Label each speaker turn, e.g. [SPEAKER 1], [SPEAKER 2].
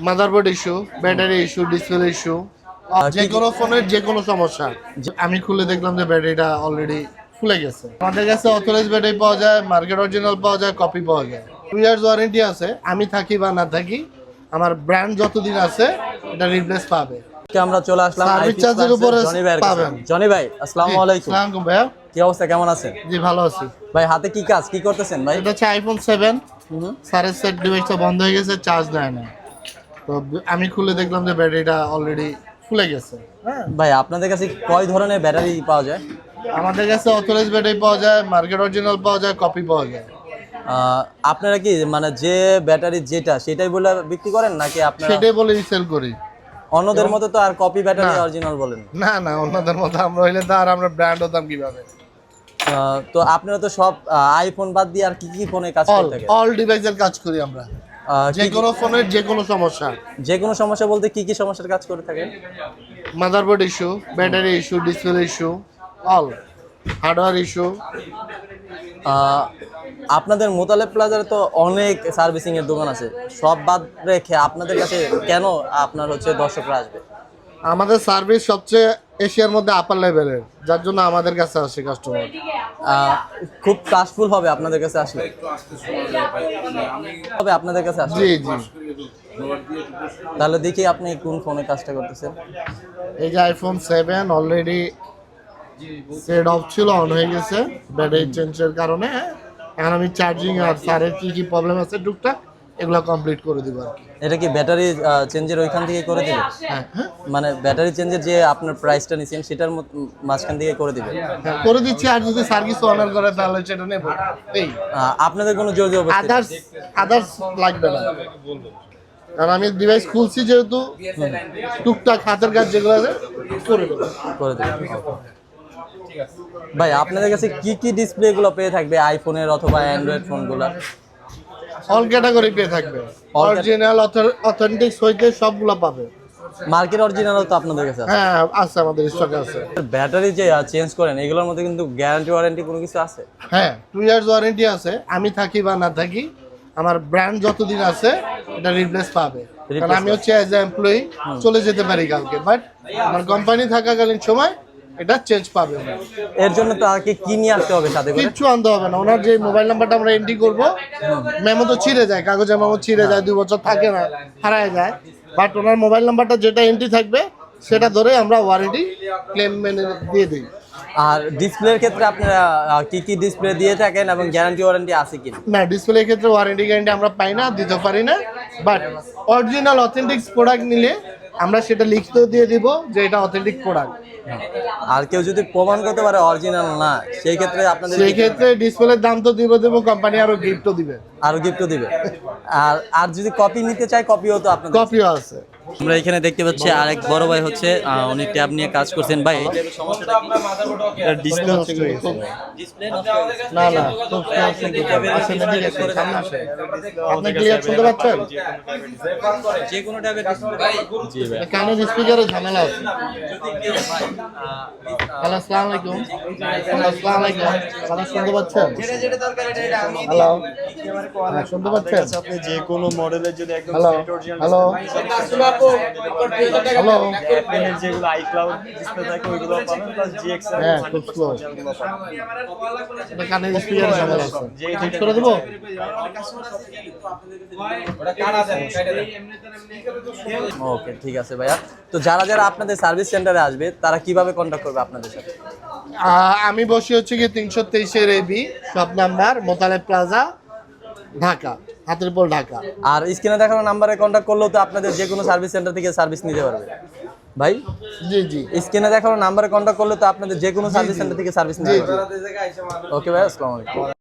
[SPEAKER 1] Motherboard issue, battery issue, display issue, যে কোনো ফোনের যে কোনো সমস্যা। আমি খুলে দেখলাম যে ব্যাটারিটা অলরেডি ফুলে গেছে। আমাদের কাছে অথরাইজ ব্যাটারি পাওয়া যায়, মার্কেট অরিজিনাল পাওয়া যায়, কপি পাওয়া যায়। 2 ইয়ার্স ওয়ারেন্টি আছে। আমি থাকি বা না থাকি, আমার ব্র্যান্ড যতদিন আছে এটা রিপ্লেস পাবে।
[SPEAKER 2] আমরা চলে আসলাম
[SPEAKER 1] সার্ভিস চার্জের উপরে পাবেন।
[SPEAKER 2] জনি ভাই, আসসালামু আলাইকুম।
[SPEAKER 1] আসসালামু আলাইকুম ভাইয়া।
[SPEAKER 2] কি অবস্থা, কেমন আছেন?
[SPEAKER 1] জি ভালো আছি
[SPEAKER 2] ভাই হাতে কি কাজ, কি করতেছেন ভাই?
[SPEAKER 1] এটা হচ্ছে আইফোন 7। স্যারের সেট ডিভাইসটা বন্ধ হয়ে গেছে, চার্জ নেয় না। তো আমি খুলে দেখলাম যে ব্যাটারিটা অলরেডি ফুলে গেছে। হ্যাঁ
[SPEAKER 2] ভাই আপনাদের কাছে কয় ধরনের ব্যাটারি পাওয়া যায়?
[SPEAKER 1] আমাদের কাছে অথরাইজ ব্যাটারি পাওয়া যায়, মার্কেট অরিজিনাল পাওয়া যায়, কপি পাওয়া যায়।
[SPEAKER 2] আপনারা কি মানে যে ব্যাটারি যেটা সেটাই বলে বিক্রি করেন নাকি আপনারা
[SPEAKER 1] সেটাই বলে সেল করি?
[SPEAKER 2] অন্যদের মতো তো আর কপি ব্যাটারি অরিজিনাল বলেন
[SPEAKER 1] না না, অন্যদের মতো আমরা হইলে তো আর আমরা ব্র্যান্ড হতাম কিভাবে।
[SPEAKER 2] তো আপনারা তো সব আইফোন বাদ দিয়ে আর কি কি ফোনে কাজ করে থাকেন?
[SPEAKER 1] অল ডিভাইসের কাজ করি আমরা। যে কোনো ফোনের যে কোনো সমস্যা।
[SPEAKER 2] যে কোনো সমস্যা বলতে কি কি সমস্যার কাজ করে থাকেন?
[SPEAKER 1] Motherboard issue, battery issue, display issue, all hardware issue.
[SPEAKER 2] আপনাদের মোতালেব প্লাজারে তো অনেক সার্ভিসিং এর দোকান আছে, সব বাদ রেখে আপনাদের কাছে কেন আপনার হচ্ছে দর্শকরা আসবে?
[SPEAKER 1] আমাদের সার্ভিস সবচেয়ে এশিয়ার মধ্যে আপার লেভেলের, যার জন্য আমাদের কাছে আসে কাস্টমার।
[SPEAKER 2] খুব ট্রাস্টফুল হবে আপনাদের কাছে আসলে, হবে আপনাদের কাছে আসলে।
[SPEAKER 1] জি জি।
[SPEAKER 2] তাহলে দেখি আপনি কোন ফোনে কাজটা করতেছেন।
[SPEAKER 1] এই যে আইফোন 7 অলরেডি সেট অফ ছিল, অন হয়ে গেছে ব্যাটারি চেঞ্জের কারণে। এখন আমি চার্জিং আর স্যারের কি কি প্রবলেম আছে টুকটাক এগুলো কমপ্লিট করে দিব আর কি।
[SPEAKER 2] এটা কি ব্যাটারি চেঞ্জের ওইখান থেকে করে দিবেন?
[SPEAKER 1] হ্যাঁ হ্যাঁ
[SPEAKER 2] মানে ব্যাটারি চেঞ্জের যে আপনার প্রাইসটা নিছেন সেটার মাঝখান থেকে করে দিবেন?
[SPEAKER 1] হ্যাঁ, করে দিচ্ছি। আর যদি সার্ভিস অনার করে তাহলে সেটা নেব। এই
[SPEAKER 2] আপনাদের কোনো জোর জবরদস্তি
[SPEAKER 1] আদার্স লাগবে না, কারণ আমি ডিভাইস খুলছি যেহেতু টুকটাক হাতের কাজ যেগুলো আছে করে দেবো।
[SPEAKER 2] করে দিবেন। ভাই আপনাদের কাছে কি কি ডিসপ্লে গুলো পেয়ে থাকবে আইফোনের অথবা অ্যান্ড্রয়েড ফোনগুলো?
[SPEAKER 1] অল ক্যাটাগরি পেয়ে থাকবে, অরিজিনাল অথেন্টিক হইতে সবগুলো পাবে।
[SPEAKER 2] মার্কেট অরিজিনালও তো আপনাদের কাছে আছে?
[SPEAKER 1] হ্যাঁ আছে, আমাদের স্টকে আছে।
[SPEAKER 2] ব্যাটারি যে চেঞ্জ করেন এগুলোর মধ্যে কিন্তু গ্যারান্টি ওয়ারেন্টি কোনো কিছু আছে?
[SPEAKER 1] হ্যাঁ 2 ইয়ার্স ওয়ারেন্টি আছে। আমি থাকি বা না থাকি, আমার ব্র্যান্ড যতদিন আছে এটা রিপ্লেস পাবে। কারণ আমি হচ্ছে অ্যাজ এ এমপ্লয়ি চলে যেতে পারি কালকে, বাট আমার কোম্পানি থাকাকালীন সময় এটা চেঞ্জ পাবে।
[SPEAKER 2] এর জন্য তো আগে কি নিয়ে আসতে হবে সাথে করে?
[SPEAKER 1] কিচ্ছু আনতে হবে না। ওনার যে মোবাইল নাম্বারটা আমরা এন্ট্রি করব, মেমো তো ছিঁড়ে যায়, কাগজের মেমো ছিঁড়ে যায়, 2 বছর থাকে না, হারায় যায়। বাট ওনার মোবাইল নাম্বারটা যেটা এন্ট্রি থাকবে সেটা ধরে আমরা ওয়ারেন্টি ক্লেম মেনে দিয়ে দিই।
[SPEAKER 2] আর ডিসপ্লের ক্ষেত্রে আপনারা কি কি ডিসপ্লে দিয়ে থাকেন এবং গ্যারান্টি ওয়ারেন্টি আছে কি?
[SPEAKER 1] না, ডিসপ্লের ক্ষেত্রে ওয়ারেন্টি গ্যারান্টি আমরা পাই না, দিতে পারি না। বাট অরিজিনাল অথেন্টিক প্রোডাক্ট নিলে আমরা সেটা লিখতেও দিয়ে দিব যে এটা অথেন্টিক প্রোডাক্ট।
[SPEAKER 2] আর কেউ যদি প্রমাণ করতে পারে অরিজিনাল না, সেই ক্ষেত্রে আপনাদের
[SPEAKER 1] সেই ক্ষেত্রে ডিসপ্লের দাম তো দেবো, কোম্পানি আরো গিফটও দিবে।
[SPEAKER 2] আরো গিফটও দিবে। আর আর যদি কপি নিতে চাই, কপিও তো আপনাদের?
[SPEAKER 1] কপিও আছে।
[SPEAKER 2] আমরা এখানে দেখতে পাচ্ছি আরেক বড় ভাই হচ্ছে উনি ট্যাব নিয়ে কাজ করছেন। ভাই ডিসপ্লে নষ্ট হয়ে গেছে?
[SPEAKER 1] না না, আপনি ক্লিয়ার শুনতে পাচ্ছেন?
[SPEAKER 2] যে কোনো ট্যাবের ডিসপ্লে? জি ভাই।
[SPEAKER 1] কানের স্পিকারে ঝামেলা আছে। হ্যালো, আসসালামু আলাইকুম। আসসালামু আলাইকুম। কথা শুনতে পাচ্ছেন? হ্যালো, শুনতে পাচ্ছেন?
[SPEAKER 3] আপনি যে কোনো মডেলের যদি একদম
[SPEAKER 1] হ্যালো হ্যালো হ্যালো।
[SPEAKER 3] অ্যাপলের যেগুলো আইক্লাউড ডিসপ্লে থাকে ওইগুলো পাবেন, প্লাস জিএক্স এর
[SPEAKER 1] হ্যাঁ, খুব স্লো। এটা কানের স্পিকারে ঝামেলা আছে, ঠিক করে দেবো?
[SPEAKER 2] ওকে ঠিক আছে ভাইয়া। তো যারা যারা আপনাদের সার্ভিস সেন্টারে আসবে তারা কিভাবে কন্ট্যাক্ট করবে আপনাদের সাথে?
[SPEAKER 1] আমি বসি হচ্ছে কি 323 AB shop number, Motaleb plaza, Dhaka, Hatirpool, Dhaka.
[SPEAKER 2] আর স্ক্রিনে দেখানো নাম্বারে কন্ট্যাক্ট করলেও তো আপনাদের যে কোনো সার্ভিস সেন্টার থেকে সার্ভিস নিতে পারবে ভাই?
[SPEAKER 1] জি জি।
[SPEAKER 2] স্ক্রিনে দেখানো নাম্বারে কন্ট্যাক্ট করলে তো আপনাদের যে কোনো সার্ভিস সেন্টার থেকে সার্ভিস নিতে পারবে। ওকে ভাই, আসসালামু আলাইকুম।